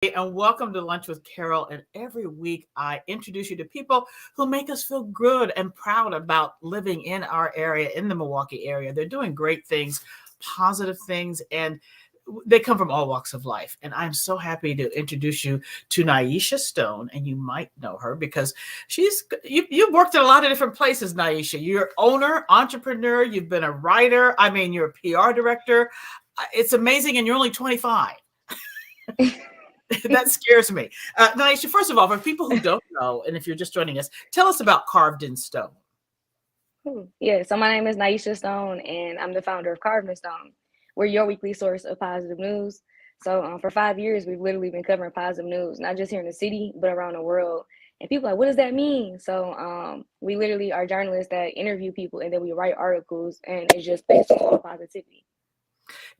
And welcome to Lunch with Carole. And every week I introduce you to people who make us feel good and proud about living in our area, in the Milwaukee area. They're doing great things, positive things, and they come from all walks of life. And I'm so happy to introduce you to Naisha Stone. And you might know her because you've worked in a lot of different places, Naisha. You're owner, entrepreneur, you've been a writer. I mean, you're a PR director. It's amazing. And you're only 25. That scares me. Naisha, first of all, for people who don't know, and if you're just joining us, tell us about Carved in Stone. Yeah, so my name is Naisha Stone, and I'm the founder of Carved in Stone. We're your weekly source of positive news. So for 5 years, we've literally been covering positive news, not just here in the city, but around the world. And people are like, what does that mean? So we literally are journalists that interview people, and then we write articles, and it's just based on positivity.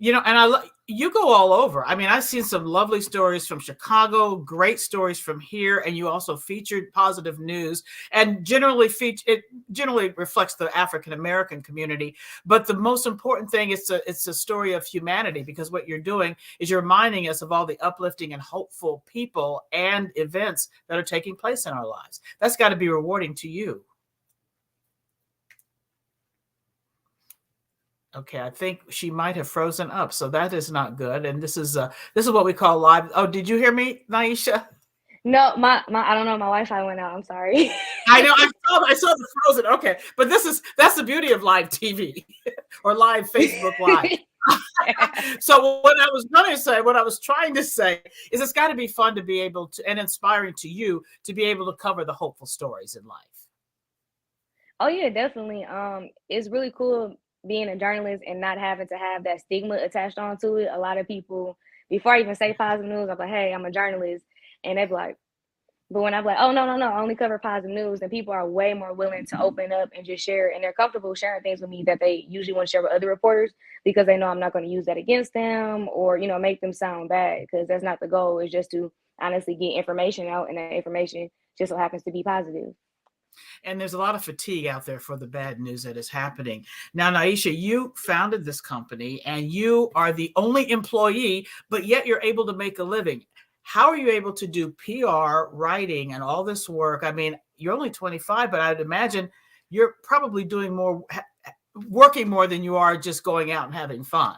And you go all over. I mean, I've seen some lovely stories from Chicago, great stories from here, and you also featured positive news, and it generally reflects the African American community. But the most important thing is it's a story of humanity, because what you're doing is you're reminding us of all the uplifting and hopeful people and events that are taking place in our lives. That's got to be rewarding to you. Okay, I think she might have frozen up, so that is not good. And this is what we call live. Oh, did you hear me, Naisha? No, my I don't know, my Wi-Fi went out. I'm sorry. I know, I saw the frozen. Okay, but that's the beauty of live TV or live Facebook Live. So what I was trying to say is it's got to be fun to be able to, and inspiring to you to be able to cover the hopeful stories in life. Oh yeah, definitely. It's really cool being a journalist and not having to have that stigma attached onto it. A lot of people, before I even say positive news, I'm like, hey, I'm a journalist. And they're like, but when I'm like, oh, no, I only cover positive news, then people are way more willing to open up and just share. And they're comfortable sharing things with me that they usually want to share with other reporters, because they know I'm not going to use that against them or, make them sound bad, because that's not the goal. It's just to honestly get information out, and that information just so happens to be positive. And there's a lot of fatigue out there for the bad news that is happening. Now, Naisha, you founded this company and you are the only employee, but yet you're able to make a living. How are you able to do PR, writing, and all this work? I mean, you're only 25, but I'd imagine you're probably working more than you are just going out and having fun.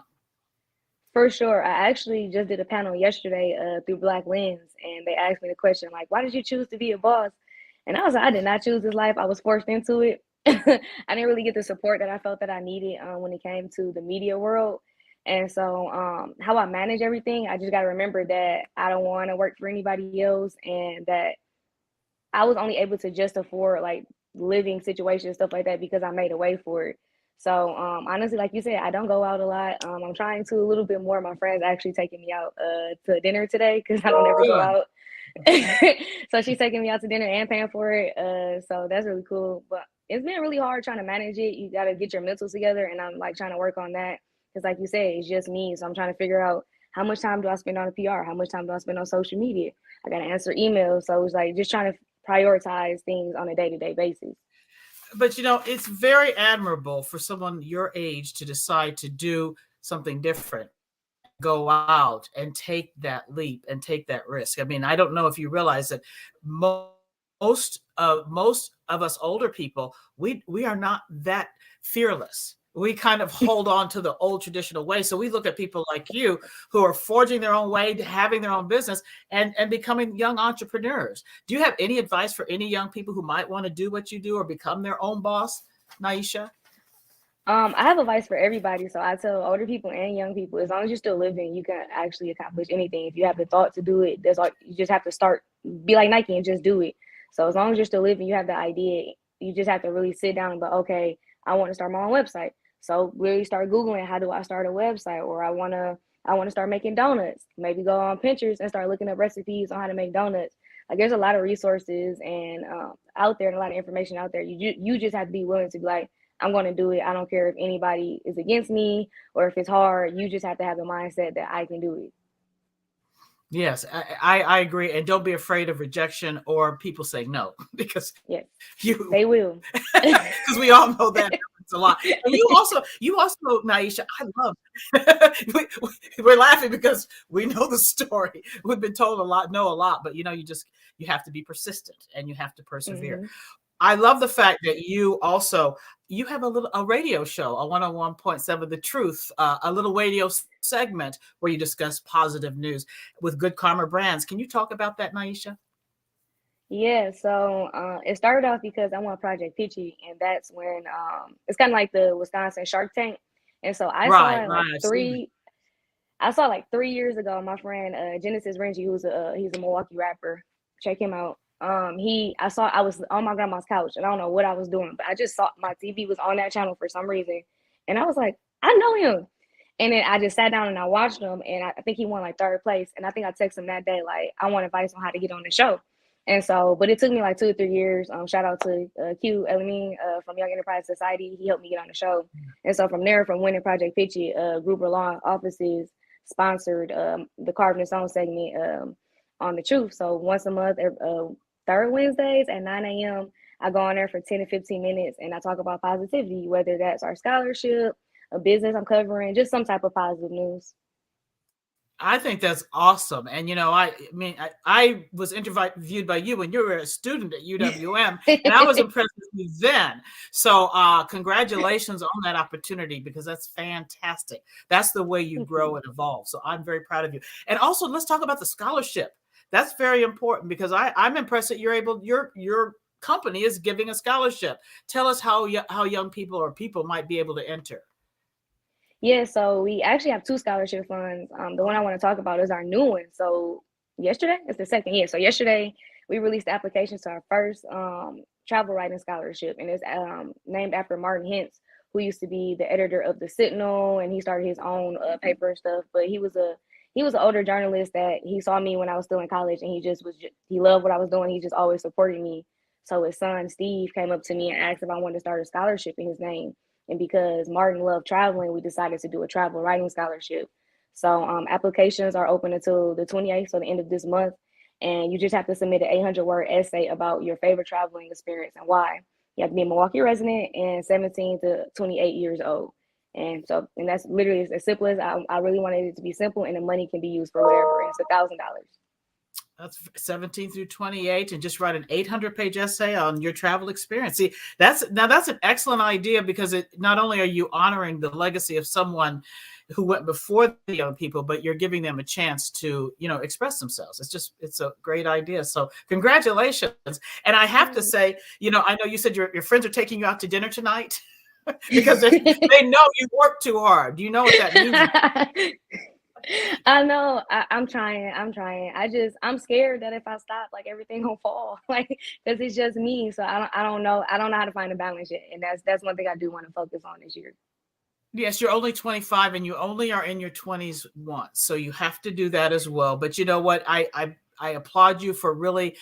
For sure. I actually just did a panel yesterday through Black Lens, and they asked me the question, like, why did you choose to be a boss? And I was like, I did not choose this life. I was forced into it. I didn't really get the support that I felt that I needed when it came to the media world. And so how I manage everything, I just got to remember that I don't want to work for anybody else, and that I was only able to just afford like living situations, stuff like that, because I made a way for it. So honestly, like you said, I don't go out a lot. I'm trying to a little bit more. My friend's actually taking me out to dinner today, because I don't ever go out. So she's taking me out to dinner and paying for it. So that's really cool. But it's been really hard trying to manage it. You got to get your mental together, and I'm like trying to work on that, because like you said, it's just me. So I'm trying to figure out, how much time do I spend on the PR? How much time do I spend on social media? I got to answer emails. So it's like just trying to prioritize things on a day-to-day basis. But it's very admirable for someone your age to decide to do something different, go out and take that leap and take that risk. I mean, I don't know if you realize that most of us older people, we are not that fearless. We kind of hold on to the old traditional way. So we look at people like you who are forging their own way, having their own business, and becoming young entrepreneurs. Do you have any advice for any young people who might want to do what you do or become their own boss, Naisha? I have advice for everybody. So I tell older people and young people, as long as you're still living, you can actually accomplish anything. If you have the thought to do it, that's all. You just have to start, be like Nike and just do it. So as long as you're still living, you have the idea. You just have to really sit down and go, okay, I want to start my own website. So really start Googling, how do I start a website? Or I want to start making donuts. Maybe go on Pinterest and start looking up recipes on how to make donuts. Like, there's a lot of resources and out there, and a lot of information out there. You just have to be willing to be like, I'm going to do it. I don't care if anybody is against me or if it's hard. You just have to have the mindset that I can do it. Yes, I agree. And don't be afraid of rejection or people saying no, because Yes, they will. because we all know that happens a lot. And you also, Naisha, I love. We're laughing because we know the story. We've been told know a lot, but you have to be persistent and you have to persevere. Mm-hmm. I love the fact that you have a radio show, a 101.7 The Truth, a little radio segment where you discuss positive news with Good Karma Brands. Can you talk about that, Naisha? Yeah, so it started off because I won Project Pitchy, and that's when it's kind of like the Wisconsin Shark Tank. And so Right, right. I've seen it. I saw like 3 years ago, my friend Genesis Renji, he's a Milwaukee rapper. Check him out. I was on my grandma's couch, and I don't know what I was doing, but I just saw my TV was on that channel for some reason, and I was like, I know him. And then I just sat down and I watched him, and I think he won like third place. And I think I texted him that day like, I want advice on how to get on the show. And so, but it took me like 2 or 3 years. Shout out to Q Elamine from Young Enterprise Society. He helped me get on the show. And so from there, from winning Project Pitchy, group of law offices sponsored the Carving the Stone segment on The Truth. So once a month, third Wednesdays at 9 a.m., I go on there for 10 to 15 minutes and I talk about positivity, whether that's our scholarship, a business I'm covering, just some type of positive news. I think that's awesome. And I mean, I was interviewed by you when you were a student at UWM, and I was impressed with you then. So congratulations on that opportunity, because that's fantastic. That's the way you grow and evolve. So I'm very proud of you. And also, let's talk about the scholarship. That's very important, because I'm impressed that your company is giving a scholarship. Tell us how young people or people might be able to enter. Yeah, so we actually have two scholarship funds. The one I want to talk about is our new one. So yesterday, it's the second year. So yesterday, we released the applications to our first travel writing scholarship, and it's named after Martin Hintz, who used to be the editor of the Sentinel, and he started his own paper and stuff. But he was an older journalist that he saw me when I was still in college, and he loved what I was doing. He just always supported me. So his son Steve came up to me and asked if I wanted to start a scholarship in his name. And because Martin loved traveling, we decided to do a travel writing scholarship. So applications are open until the 28th, so the end of this month. And you just have to submit an 800-word essay about your favorite traveling experience and why. You have to be a Milwaukee resident and 17 to 28 years old. And that's literally as simple as I really wanted it to be simple, and the money can be used for whatever. And it's $1,000. That's 17 through 28, and just write an 800-page essay on your travel experience. See, that's an excellent idea, because not only are you honoring the legacy of someone who went before the young people, but you're giving them a chance to, express themselves. It's a great idea. So congratulations. And I have to say, I know you said your friends are taking you out to dinner tonight because they know you work too hard. Do you know what that means? I know. I'm trying. I'm scared that if I stop, like everything will fall, like, because it's just me. So I don't know. I don't know how to find a balance yet, and that's one thing I do want to focus on this year. Yes, you're only 25, and you only are in your 20s once, so you have to do that as well. But you know what? I applaud you for really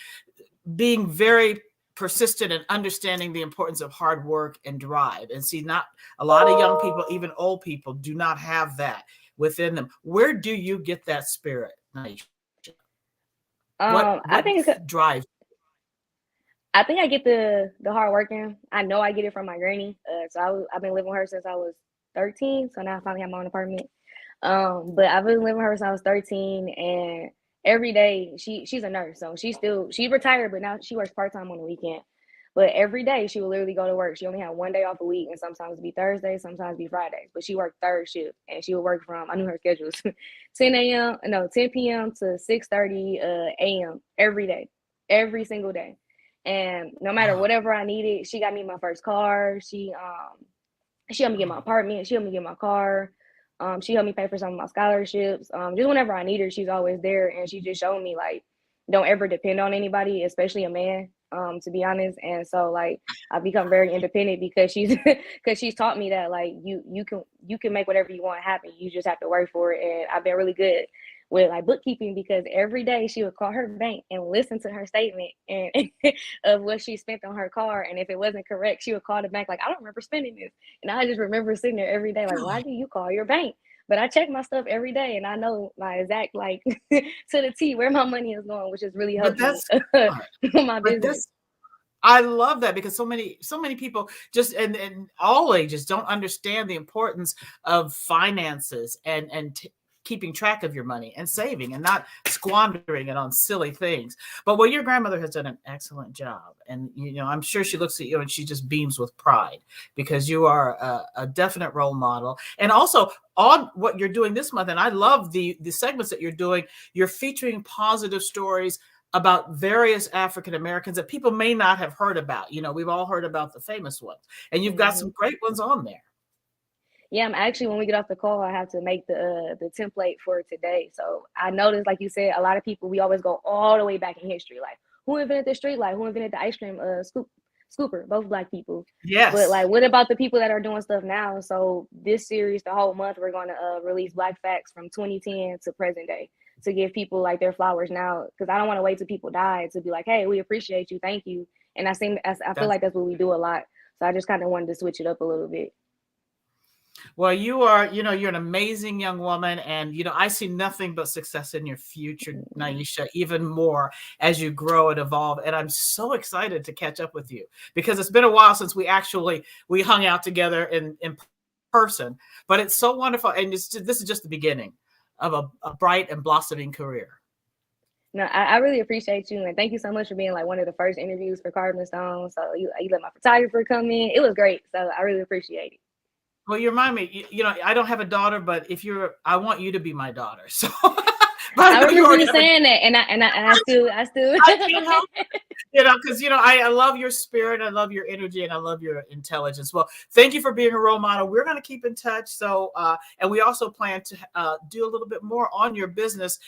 being very persistent and understanding the importance of hard work and drive. And see, not a lot of young people, even old people, do not have that within them. Where do you get that spirit, Naisha? What I think drives? I think I get the hard working. I know I get it from my granny. I've been living with her since I was 13. So now I finally have my own apartment. But I've been living with her since I was 13, and every day she's a nurse, so she retired, but now she works part-time on the weekend. But every day she would literally go to work. She only had one day off a week, and sometimes it'd be Thursday, sometimes it'd be Fridays. But she worked third shift, and she would work from, I knew her schedules, 10 p.m. to 6:30 a.m. every day, every single day. And no matter whatever I needed, she got me my first car. She helped me get my apartment. She helped me get my car. She helped me pay for some of my scholarships. Just whenever I need her, she's always there. And she just showed me, like, don't ever depend on anybody, especially a man, to be honest. And so, like, I've become very independent because she's taught me that, like, you can make whatever you want happen. You just have to work for it. And I've been really good with, like, bookkeeping, because every day she would call her bank and listen to her statement and of what she spent on her car. And if it wasn't correct, she would call the bank like, I don't remember spending this. And I just remember sitting there every day like, why do you call your bank? But I check my stuff every day, and I know my exact, like, to the T where my money is going, which is really helping my business. I love that because so many people just and all ages don't understand the importance of finances and keeping track of your money and saving and not squandering it on silly things. But well, your grandmother has done an excellent job, and you know I'm sure she looks at you and she just beams with pride because you are a definite role model. And also on what you're doing this month, and I love the segments that you're doing. You're featuring positive stories about various African Americans that people may not have heard about. You know, we've all heard about the famous ones, and you've got Hmm. some great ones on there. Yeah, I'm actually when we get off the call, I have to make the template for today. So I noticed, like you said, a lot of people we always go all the way back in history, like who invented the street light, who invented the ice cream scooper, both black people. But Yes, like, what about the people that are doing stuff now? So this series, the whole month, we're gonna release Black Facts from 2010 to present day to give people like their flowers now, because I don't want to wait till people die to be like, hey, we appreciate you, thank you. And I feel that's like that's what we do a lot. So I just kind of wanted to switch it up a little bit. well, you are, you know, you're an amazing young woman, and you know, I see nothing but success in your future, Naisha, even more as you grow and evolve. And I'm so excited to catch up with you because it's been a while since we hung out together in person. But it's so wonderful, and this is just the beginning of a bright and blossoming career. No, I really appreciate you, and thank you so much for being like one of the first interviews for Cardinal Stone. So you let my photographer come in. It was great. So I really appreciate it. Well, you remind me, you know, I don't have a daughter, but if you're, I want you to be my daughter. So, but I I know you remember already you have a, saying that, and I still. I can't help it, you know, because, you know, I love your spirit, I love your energy, and I love your intelligence. Well, thank you for being a role model. We're going to keep in touch. So, and we also plan to do a little bit more on your business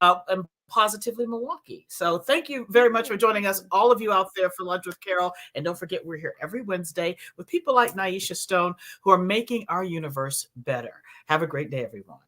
and Positively Milwaukee. So thank you very much for joining us, all of you out there for Lunch with Carole. And don't forget, we're here every Wednesday with people like Naisha Stone who are making our universe better. Have a great day, everyone.